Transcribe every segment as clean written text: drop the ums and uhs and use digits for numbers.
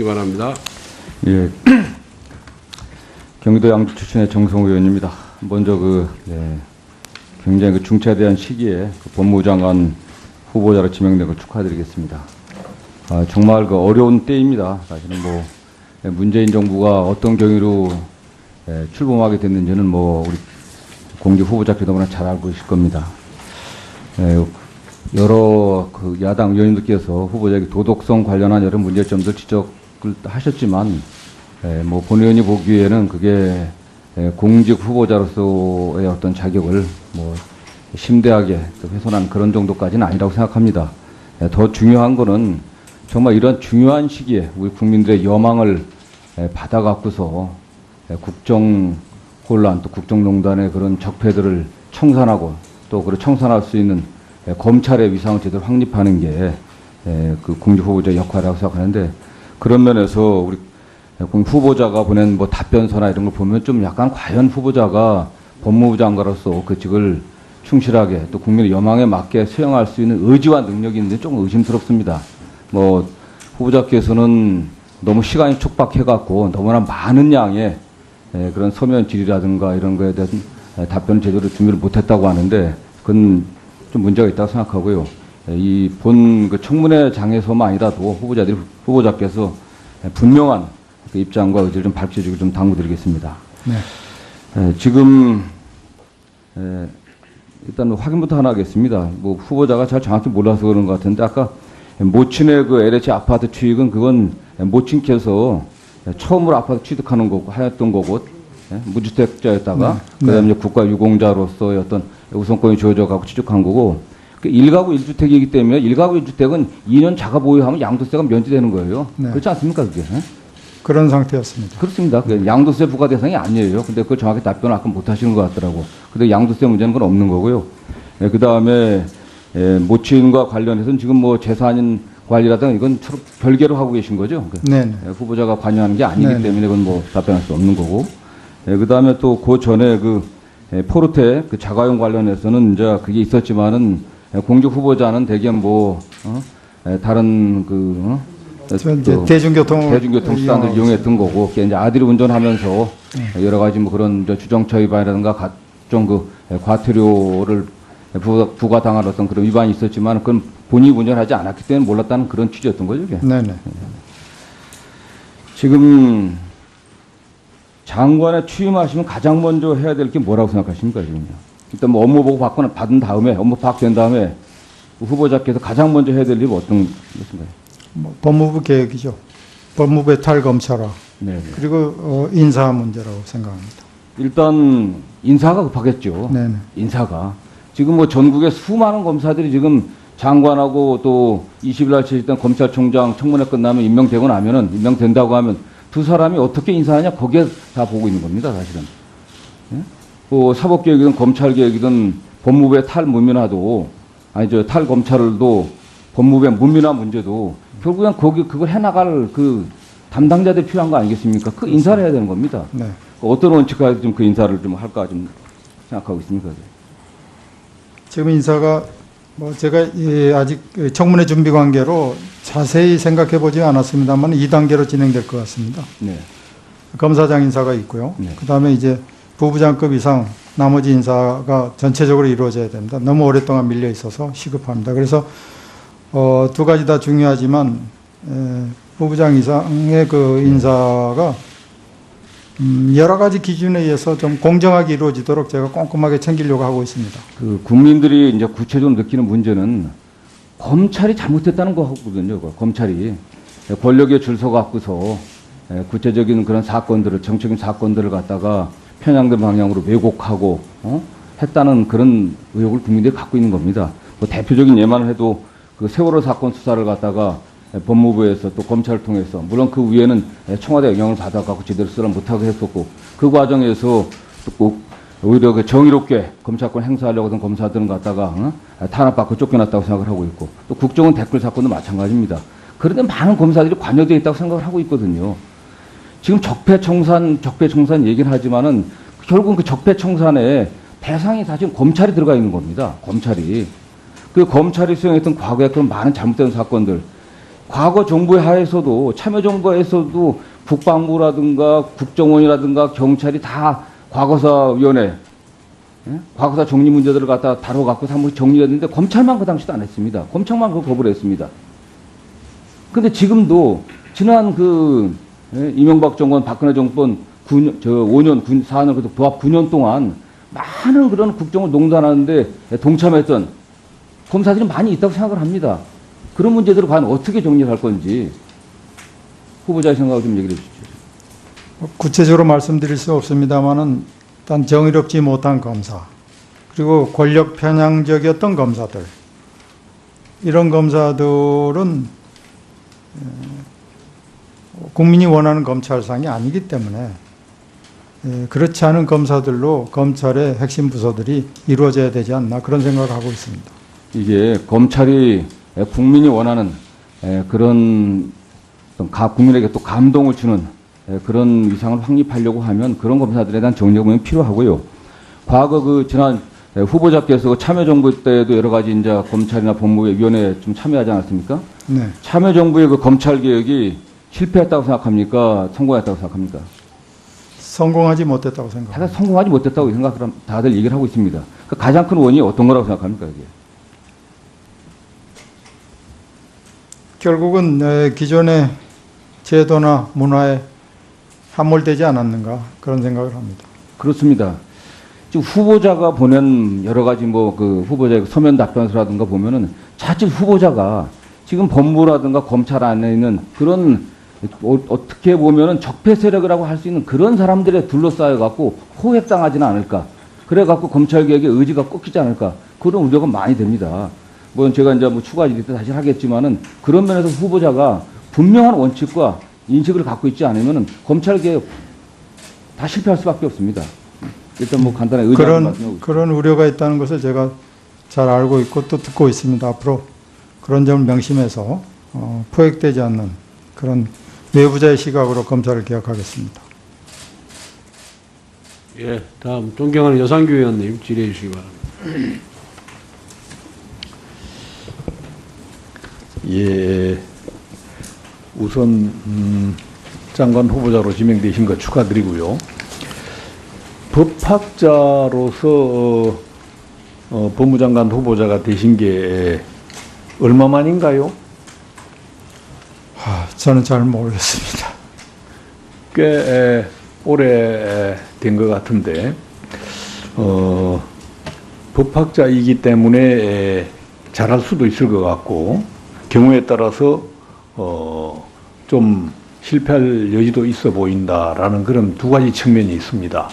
바랍니다. 예, 경기도 양주 출신의 정성호 의원입니다. 먼저 굉장히 중차대한 시기에 법무부 장관 후보자로 지명된 걸 축하드리겠습니다. 정말 어려운 때입니다. 사실은 문재인 정부가 어떤 경위로 출범하게 됐는지는 우리 공직 후보자께 너무나 잘 알고 계실 겁니다. 여러 야당 의원님들께서 후보자에게 도덕성 관련한 여러 문제점들 지적을 하셨지만, 본 의원이 보기에는 그게 공직 후보자로서의 어떤 자격을 심대하게 훼손한 그런 정도까지는 아니라고 생각합니다. 더 중요한 거는 정말 이런 중요한 시기에 우리 국민들의 여망을 받아갖고서 국정 혼란 또 국정농단의 그런 적폐들을 청산하고 또 청산할 수 있는 검찰의 위상을 제대로 확립하는 게 그 공직 후보자의 역할이라고 생각하는데, 그런 면에서 우리 후보자가 보낸 답변서나 이런 걸 보면 좀 약간 과연 후보자가 법무부 장관으로서 그 직을 충실하게 또 국민의 여망에 맞게 수행할 수 있는 의지와 능력이 있는데 조금 의심스럽습니다. 후보자께서는 너무 시간이 촉박해갖고 너무나 많은 양의 그런 서면 질의라든가 이런 거에 대한 답변을 제대로 준비를 못했다고 하는데, 그건 좀 문제가 있다고 생각하고요. 이 본 청문회장에서만 아니라도 후보자께서 분명한 그 입장과 의지를 좀 밝혀주기를 좀 당부드리겠습니다. 네. 지금 일단 확인부터 하나 하겠습니다. 후보자가 잘 정확히 몰라서 그런 것 같은데, 아까 모친의 LH 아파트 취득은 그건 모친께서 처음으로 아파트 취득하는 거고 하였던 거고, 무주택자였다가 그다음에 국가 유공자로서의 어떤 우선권이 주어져 갖고 취득한 거고, 그 1가구 1주택이기 때문에 1가구 1주택은 2년 자가 보유하면 양도세가 면제되는 거예요. 네. 그렇지 않습니까, 그게? 그런 상태였습니다. 그렇습니다. 양도세 부과 대상이 아니에요. 근데 그걸 정확히 답변을 아까 못 하시는 것 같더라고. 근데 양도세 문제는 그건 없는 거고요. 그 다음에 모친과 관련해서는 지금 재산 관리라든가 이건 서로 별개로 하고 계신 거죠. 네네. 후보자가 관여하는 게 아니기 네네. 때문에 그건 답변할 수 없는 거고. 그 다음에 또 그 전에 포르테 자가용 관련해서는 이제 그게 있었지만은 공직 후보자는 대개 다른 대중교통 수단을 이용했던 거고, 그게 이제 아들이 운전하면서 여러 가지 그런 주정차 위반이라든가 각종 과태료를 부과당할 어떤 그런 위반이 있었지만, 그건 본인이 운전하지 않았기 때문에 몰랐다는 그런 취지였던 거죠, 이게. 네네. 지금 장관에 취임하시면 가장 먼저 해야 될 게 뭐라고 생각하십니까, 지금요? 일단 업무 보고 받은 다음에, 업무 파악된 다음에 후보자께서 가장 먼저 해야 될 일이 어떤 것인가요? 법무부 개혁이죠. 법무부의 탈검찰화. 네. 그리고 인사 문제라고 생각합니다. 일단 인사가 급하겠죠. 네네. 인사가. 지금 전국에 수많은 검사들이 지금 장관하고 또 20일 날 제시된 검찰총장 청문회 끝나면 임명되고 나면은, 임명된다고 하면 두 사람이 어떻게 인사하냐, 거기에 다 보고 있는 겁니다, 사실은. 예? 사법개혁이든 검찰개혁이든 법무부의 탈문민화도, 탈검찰도 법무부의 문민화 문제도 결국엔 그걸 해나갈 담당자들이 필요한 거 아니겠습니까? 그 인사를 해야 되는 겁니다. 네. 어떤 원칙하에 그 인사를 할까 생각하고 있습니까? 지금 인사가 제가 아직 청문회 준비 관계로 자세히 생각해 보지 않았습니다만 2단계로 진행될 것 같습니다. 네. 검사장 인사가 있고요. 네. 그 다음에 이제 부부장급 이상 나머지 인사가 전체적으로 이루어져야 됩니다. 너무 오랫동안 밀려 있어서 시급합니다. 그래서 두 가지 다 중요하지만 부부장 이상의 인사가 여러 가지 기준에 의해서 좀 공정하게 이루어지도록 제가 꼼꼼하게 챙기려고 하고 있습니다. 국민들이 이제 구체적으로 느끼는 문제는 검찰이 잘못했다는 거거든요. 검찰이 권력에 줄 서갖고서 구체적인 그런 사건들을, 정치적인 사건들을 갖다가 편향된 방향으로 왜곡하고 했다는 그런 의혹을 국민들이 갖고 있는 겁니다. 대표적인 예만 해도 세월호 사건 수사를 갖다가 법무부에서 또 검찰을 통해서, 물론 그 위에는 청와대 영향을 받아갖고 제대로 수사를 못하게 했었고, 그 과정에서 또 오히려 정의롭게 검찰권 행사하려고 하던 검사들은 갖다가 탄압받고 쫓겨났다고 생각을 하고 있고, 또 국정원 댓글 사건도 마찬가지입니다. 그런데 많은 검사들이 관여되어 있다고 생각을 하고 있거든요. 지금 적폐청산 얘기를 하지만은 결국은 그 적폐청산의 대상이 사실 검찰이 들어가 있는 겁니다. 검찰이. 그 검찰이 수행했던 과거에 그런 많은 잘못된 사건들, 과거 정부 하에서도 참여정부에서도 국방부라든가 국정원이라든가 경찰이 다 과거사위원회, 예? 과거사 정리 문제들을 갖다 다뤄갖고 사무실 정리했는데 검찰만 그 당시도 안 했습니다. 검찰만 그거 거부를 했습니다. 근데 지금도 지난 이명박 정권, 박근혜 정권 5년, 4년, 그래도 부합 9년 동안 많은 그런 국정을 농단하는데 동참했던 검사들이 많이 있다고 생각을 합니다. 그런 문제들을 과연 어떻게 정리를 할 건지 후보자의 생각을 좀 얘기해 주시죠. 구체적으로 말씀드릴 수 없습니다만은 일단 정의롭지 못한 검사, 그리고 권력 편향적이었던 검사들, 이런 검사들은 국민이 원하는 검찰상이 아니기 때문에 그렇지 않은 검사들로 검찰의 핵심 부서들이 이루어져야 되지 않나, 그런 생각을 하고 있습니다. 이게 검찰이 국민이 원하는 그런 국민에게 또 감동을 주는 그런 위상을 확립하려고 하면 그런 검사들에 대한 정력은 필요하고요. 과거 지난 후보자께서 참여정부 때도 여러 가지 이제 검찰이나 법무위원회에 좀 참여하지 않았습니까? 네. 참여정부의 그 검찰개혁이 실패했다고 생각합니까? 성공했다고 생각합니까? 성공하지 못했다고 생각합니다. 다들 성공하지 못했다고 생각을 다들 얘기를 하고 있습니다. 그 가장 큰 원인이 어떤 거라고 생각합니까? 이게? 결국은 기존의 제도나 문화에 함몰되지 않았는가, 그런 생각을 합니다. 그렇습니다. 지금 후보자가 보낸 여러 가지 후보자의 서면 답변서라든가 보면은 자칫 후보자가 지금 법무라든가 검찰 안에 있는 그런 어떻게 보면은 적폐 세력이라고 할 수 있는 그런 사람들에 둘러싸여 갖고 호획당하지는 않을까. 그래 갖고 검찰 개혁의 의지가 꺾이지 않을까. 그런 우려가 많이 됩니다. 물론 제가 이제 추가 질의 때 다시 하겠지만은 그런 면에서 후보자가 분명한 원칙과 인식을 갖고 있지 않으면은 검찰 개혁 다 실패할 수밖에 없습니다. 일단 간단하게 의견 말씀해 그런 우려가 있다는 것을 제가 잘 알고 있고 또 듣고 있습니다. 앞으로 그런 점을 명심해서 포획되지 않는 그런 내부자의 시각으로 검찰을 개혁하겠습니다. 예, 다음 존경하는 여상규 의원님 질의해 주시기 바랍니다. 예, 우선 장관 후보자로 지명되신 것 축하드리고요. 법학자로서 법무장관 후보자가 되신 게 얼마 만인가요? 저는 잘 모르겠습니다. 꽤 오래 된 것 같은데 법학자이기 때문에 잘할 수도 있을 것 같고 경우에 따라서 좀 실패할 여지도 있어 보인다라는 그런 두 가지 측면이 있습니다.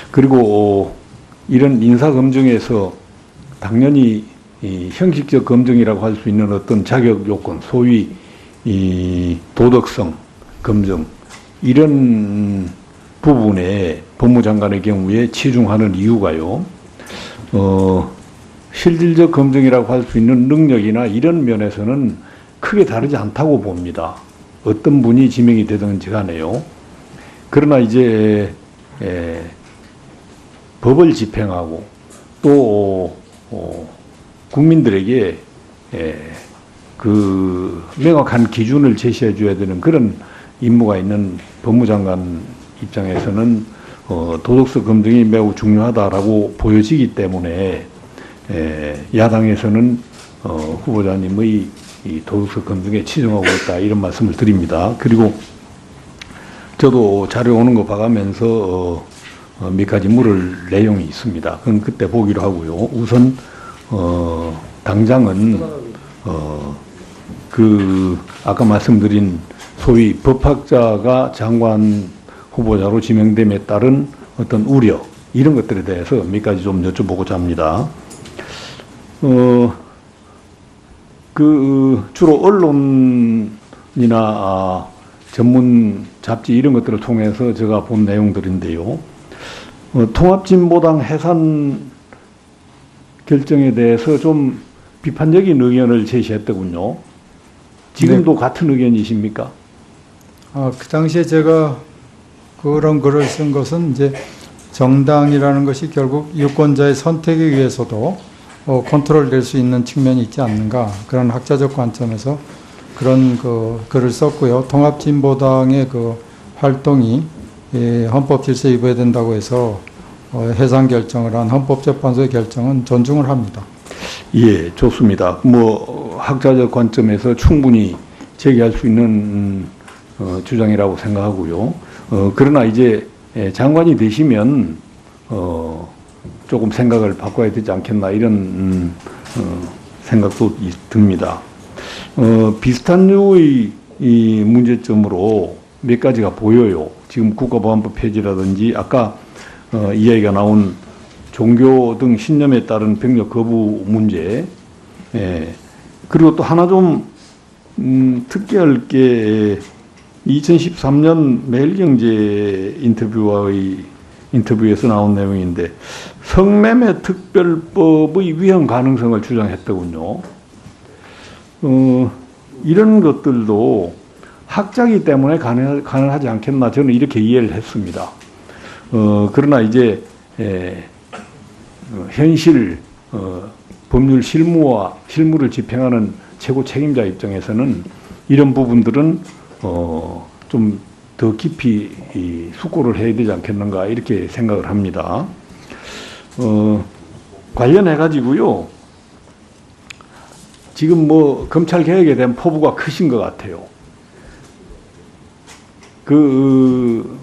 그리고 이런 인사 검증에서 당연히 이 형식적 검증이라고 할 수 있는 어떤 자격 요건, 소위 이 도덕성 검증, 이런 부분에 법무장관의 경우에 치중하는 이유가요, 실질적 검증이라고 할 수 있는 능력이나 이런 면에서는 크게 다르지 않다고 봅니다. 어떤 분이 지명이 되든지 간에요. 그러나 이제 법을 집행하고 또 국민들에게 그 명확한 기준을 제시해 줘야 되는 그런 임무가 있는 법무장관 입장에서는 도덕성 검증이 매우 중요하다라고 보여지기 때문에 야당에서는 후보자님의 이 도덕성 검증에 치중하고 있다, 이런 말씀을 드립니다. 그리고 저도 자료 오는 거 봐가면서 몇 가지 물을 내용이 있습니다. 그건 그때 보기로 하고요. 우선 당장은 아까 말씀드린 소위 법학자가 장관 후보자로 지명됨에 따른 어떤 우려, 이런 것들에 대해서 몇 가지 좀 여쭤보고자 합니다. 주로 언론이나 전문 잡지 이런 것들을 통해서 제가 본 내용들인데요. 통합진보당 해산 결정에 대해서 좀 비판적인 의견을 제시했더군요. 지금도 네. 같은 의견이십니까? 그 당시에 제가 그런 글을 쓴 것은 이제 정당이라는 것이 결국 유권자의 선택에 의해서도 컨트롤 될 수 있는 측면이 있지 않는가, 그런 학자적 관점에서 그런 그 글을 썼고요. 통합진보당의 그 활동이 헌법 질서에 위배된다고 해서 해산 결정을 한 헌법재판소의 결정은 존중을 합니다. 예, 좋습니다. 뭐 학자적 관점에서 충분히 제기할 수 있는 주장이라고 생각하고요. 그러나 이제 장관이 되시면 조금 생각을 바꿔야 되지 않겠나 이런 생각도 듭니다. 비슷한 류의 이 문제점으로 몇 가지가 보여요. 지금 국가보안법 폐지라든지 아까 이야기가 나온 종교 등 신념에 따른 병력 거부 문제, 그리고 또 하나 좀 특이할 게 2013년 매일경제 인터뷰에서 나온 내용인데 성매매 특별법의 위헌 가능성을 주장했더군요. 이런 것들도 학자이기 때문에 가능하지 않겠나 저는 이렇게 이해를 했습니다. 그러나 이제 현실 법률 실무를 집행하는 최고 책임자 입장에서는 이런 부분들은 좀 더 깊이 숙고를 해야 되지 않겠는가 이렇게 생각을 합니다. 관련해 가지고요. 지금 뭐 검찰 개혁에 대한 포부가 크신 것 같아요. 그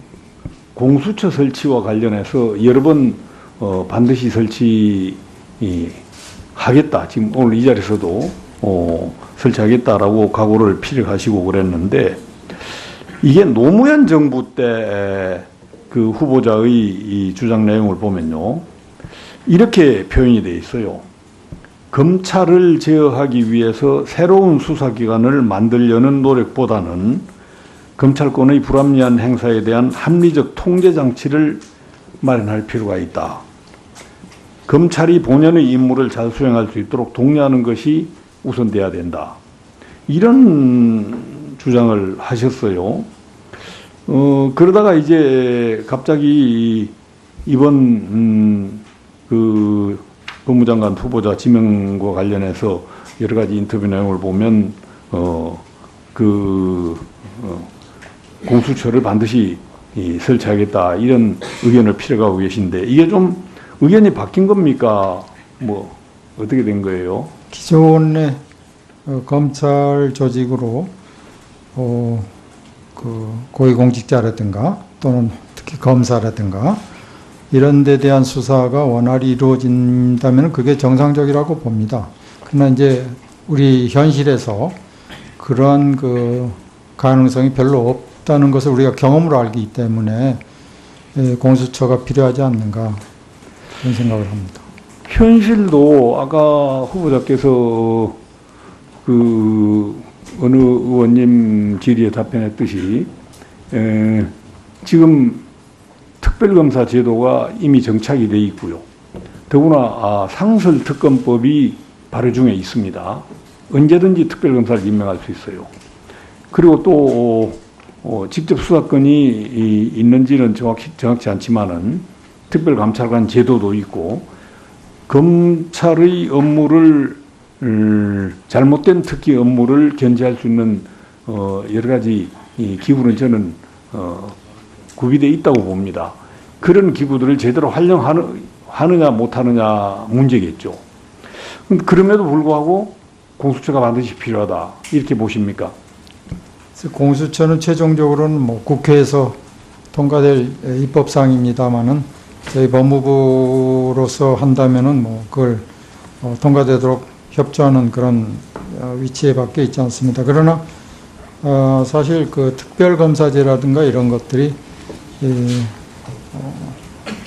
공수처 설치와 관련해서 여러 번 반드시 설치하겠다. 지금 오늘 이 자리에서도 설치하겠다라고 각오를 피력하시고 그랬는데 이게 노무현 정부 때 그 후보자의 이 주장 내용을 보면요. 이렇게 표현이 되어 있어요. 검찰을 제어하기 위해서 새로운 수사기관을 만들려는 노력보다는 검찰권의 불합리한 행사에 대한 합리적 통제 장치를 마련할 필요가 있다. 검찰이 본연의 임무를 잘 수행할 수 있도록 독려하는 것이 우선돼야 된다. 이런 주장을 하셨어요. 그러다가 이제 갑자기 이번 그 법무장관 후보자 지명과 관련해서 여러 가지 인터뷰 내용을 보면 공수처를 반드시 설치하겠다 이런 의견을 필요하고 계신데 이게 좀 의견이 바뀐 겁니까? 뭐 어떻게 된 거예요? 기존의 검찰 조직으로 그 고위공직자라든가 또는 특히 검사라든가 이런 데 대한 수사가 원활히 이루어진다면 그게 정상적이라고 봅니다. 그러나 이제 우리 현실에서 그런 그 가능성이 별로 없다는 것을 우리가 경험으로 알기 때문에 공수처가 필요하지 않는가 그런 생각을 합니다. 현실도 아까 후보자께서 그 어느 의원님 질의에 답변했듯이 지금 특별검사 제도가 이미 정착이 되어 있고요. 더구나 상설특검법이 발의 중에 있습니다. 언제든지 특별검사를 임명할 수 있어요. 그리고 또 직접 수사권이 있는지는 정확치 않지만은 특별감찰관 제도도 있고 검찰의 업무를 잘못된 특기 업무를 견제할 수 있는 여러 가지 기구는 저는 구비되어 있다고 봅니다. 그런 기구들을 제대로 활용하느냐 못하느냐 문제겠죠. 그럼에도 불구하고 공수처가 반드시 필요하다 이렇게 보십니까? 공수처는 최종적으로는 뭐 국회에서 통과될 입법사항입니다만은 저희 법무부로서 한다면은 뭐 그걸 통과되도록 협조하는 그런 위치에 밖에 있지 않습니다. 그러나 사실 그 특별검사제라든가 이런 것들이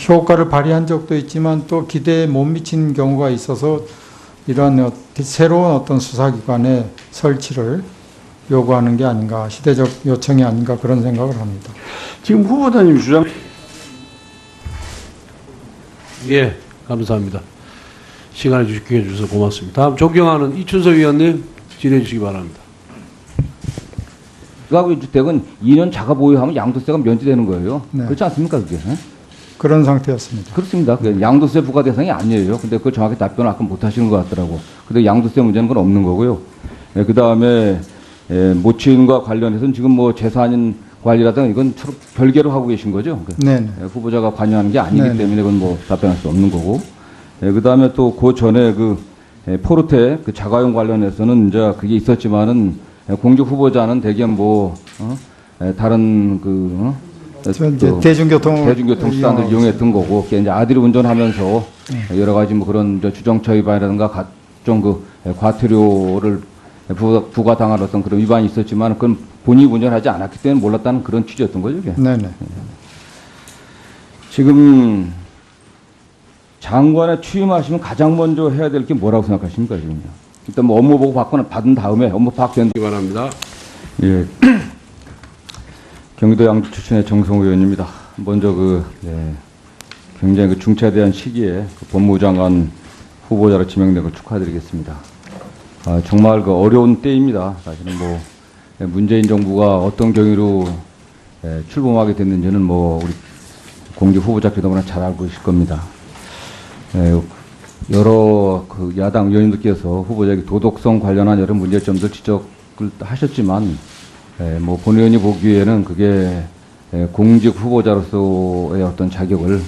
효과를 발휘한 적도 있지만 또 기대에 못 미친 경우가 있어서 이러한 새로운 어떤 수사기관의 설치를 요구하는 게 아닌가, 시대적 요청이 아닌가 그런 생각을 합니다. 지금 후보자님 주장. 예, 감사합니다. 시간을 주시게 해주셔서 고맙습니다. 다음 존경하는 이춘석 위원님 질의해 주시기 바랍니다. 가구주택은 2년 자가 보유하면 양도세가 면제되는 거예요. 네. 그렇지 않습니까, 그게? 그런 상태였습니다. 그렇습니다. 그게 양도세 부과 대상이 아니에요. 근데 그걸 정확히 답변을 아까 못 하시는 것 같더라고. 근데 양도세 문제는 그건 없는 거고요. 그 다음에, 모친과 관련해서는 지금 뭐 재산 관리라든가 이건 서로 별개로 하고 계신 거죠? 네네. 후보자가 관여하는 게 아니기 네네. 때문에 그건 뭐 답변할 수 없는 거고. 그 다음에 또 그 전에 포르테 그 자가용 관련해서는 이제 그게 있었지만은 공직 후보자는 대개 다른 이제 대중교통 수단을 이용했던 거고, 그게 이제 아들이 운전하면서 여러 가지 뭐 그런 주정차 위반이라든가 각종 과태료를 부과당할 어떤 그런 위반이 있었지만 그건 본인이 운전하지 않았기 때문에 몰랐다는 그런 취지였던 거죠. 그게. 네네. 지금 장관에 취임하시면 가장 먼저 해야 될 게 뭐라고 생각하십니까, 지금요? 일단 뭐 업무 보고 받은 다음에 업무 파악된 바랍니다. 예. 경기도 양주 출신의 정성호 의원입니다. 먼저 굉장히 중차대한 시기에 법무부 장관 후보자로 지명된 걸 축하드리겠습니다. 정말 어려운 때입니다. 사실은 문재인 정부가 어떤 경위로 출범하게 됐는지는 우리 공직 후보자께 너무나 잘 알고 계실 겁니다. 여러 야당 의원님들께서 후보자의 도덕성 관련한 여러 문제점들 지적을 하셨지만, 본 의원이 보기에는 그게 공직 후보자로서의 어떤 자격을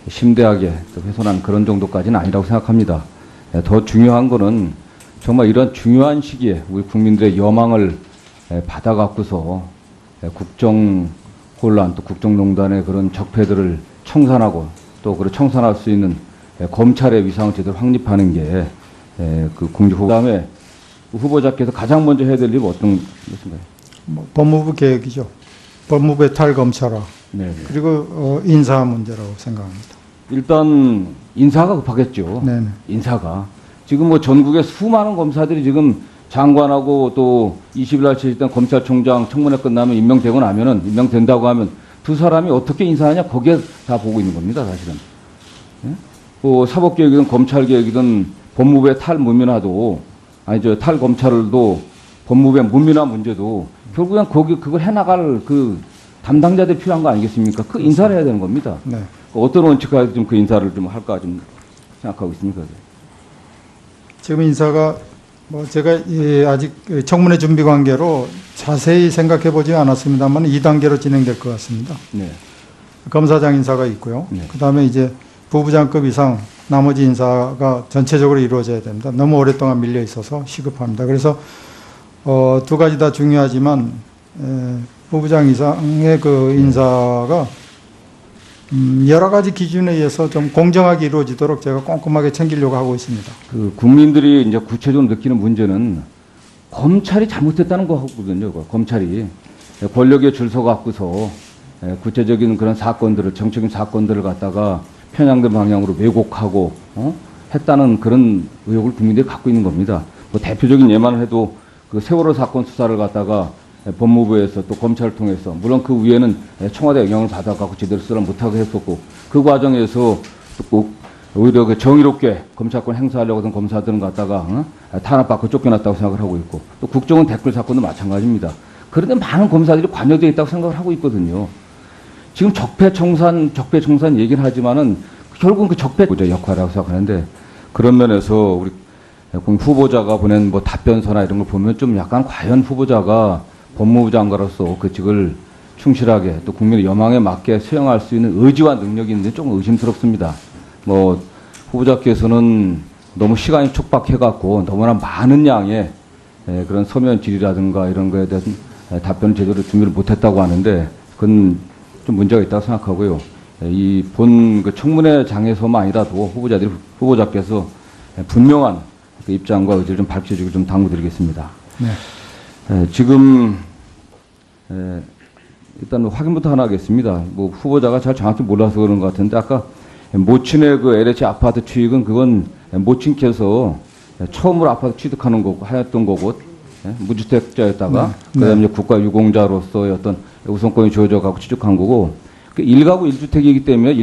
심대하게 또 훼손한 그런 정도까지는 아니라고 생각합니다. 더 중요한 거는 정말 이런 중요한 시기에 우리 국민들의 여망을 받아갖고서 국정 혼란 또 국정농단의 그런 적폐들을 청산하고 또 청산할 수 있는 검찰의 위상을 제대로 확립하는 게 공직 후보. 그다음에 후보자께서 가장 먼저 해야 될 일이 어떤 것인가요? 법무부 개혁이죠. 법무부의 탈검찰화. 네. 그리고 인사 문제라고 생각합니다. 일단 인사가 급하겠죠. 네네. 인사가 지금 전국에 수많은 검사들이 지금 장관하고 또 20일 날 제시된 검찰총장 청문회 끝나면 임명된다고 하면 두 사람이 어떻게 인사하냐 거기에 다 보고 있는 겁니다, 사실은. 사법개혁이든 검찰개혁이든 법무부의 탈문민화도 탈검찰도 법무부의 문민화 문제도 결국엔 그걸 해나갈 담당자들이 필요한 거 아니겠습니까? 그 인사를 해야 되는 겁니다. 네. 어떤 원칙하에 그 인사를 할까 생각하고 있습니까? 지금 인사가 제가 아직 청문회 준비 관계로 자세히 생각해 보지 않았습니다만 2단계로 진행될 것 같습니다. 네. 검사장 인사가 있고요. 네. 그다음에 이제 부부장급 이상 나머지 인사가 전체적으로 이루어져야 됩니다. 너무 오랫동안 밀려 있어서 시급합니다. 그래서 두 가지 다 중요하지만 부부장 이상의 인사가 여러 가지 기준에 의해서 좀 공정하게 이루어지도록 제가 꼼꼼하게 챙기려고 하고 있습니다. 국민들이 이제 구체적으로 느끼는 문제는 검찰이 잘못했다는 거거든요. 검찰이 권력에 줄 서 갖고서 구체적인 그런 사건들을 정치적인 사건들을 갖다가 편향된 방향으로 왜곡하고 했다는 그런 의혹을 국민들이 갖고 있는 겁니다. 대표적인 예만을 해도 세월호 사건 수사를 갖다가 법무부에서 또 검찰을 통해서 물론 그 위에는 청와대 영향을 받아갖고 제대로 수사를 못하게 했었고 그 과정에서 꼭 오히려 정의롭게 검찰권 행사하려고 하던 검사들은 갖다가 탄압받고 쫓겨났다고 생각을 하고 있고 또 국정원 댓글 사건도 마찬가지입니다. 그런데 많은 검사들이 관여되어 있다고 생각을 하고 있거든요. 지금 적폐청산 얘기를 하지만은 결국은 그 적폐 역할이라고 생각하는데 그런 면에서 우리 후보자가 보낸 답변서나 이런 걸 보면 좀 약간 과연 후보자가 법무부 장관으로서 그 직을 충실하게 또 국민의 여망에 맞게 수행할 수 있는 의지와 능력이 있는지 좀 의심스럽습니다. 후보자께서는 너무 시간이 촉박해갖고 너무나 많은 양의 그런 서면 질의라든가 이런 거에 대한 답변을 제대로 준비를 못했다고 하는데 그건 좀 문제가 있다고 생각하고요. 이 본 청문회장에서만 아니라도 후보자께서 분명한 입장과 의지를 좀 밝혀주고 좀 당부드리겠습니다. 네. 지금 일단 확인부터 하나 하겠습니다. 후보자가 잘 정확히 몰라서 그런 것 같은데 아까 모친의 LH 아파트 취득은 그건 모친께서 처음으로 아파트 취득하는 거고 하였던 거고 무주택자였다가 그다음에 국가유공자로서의 어떤 우선권이 주어져 갖고 취득한 거고 1가구 1주택이기 때문에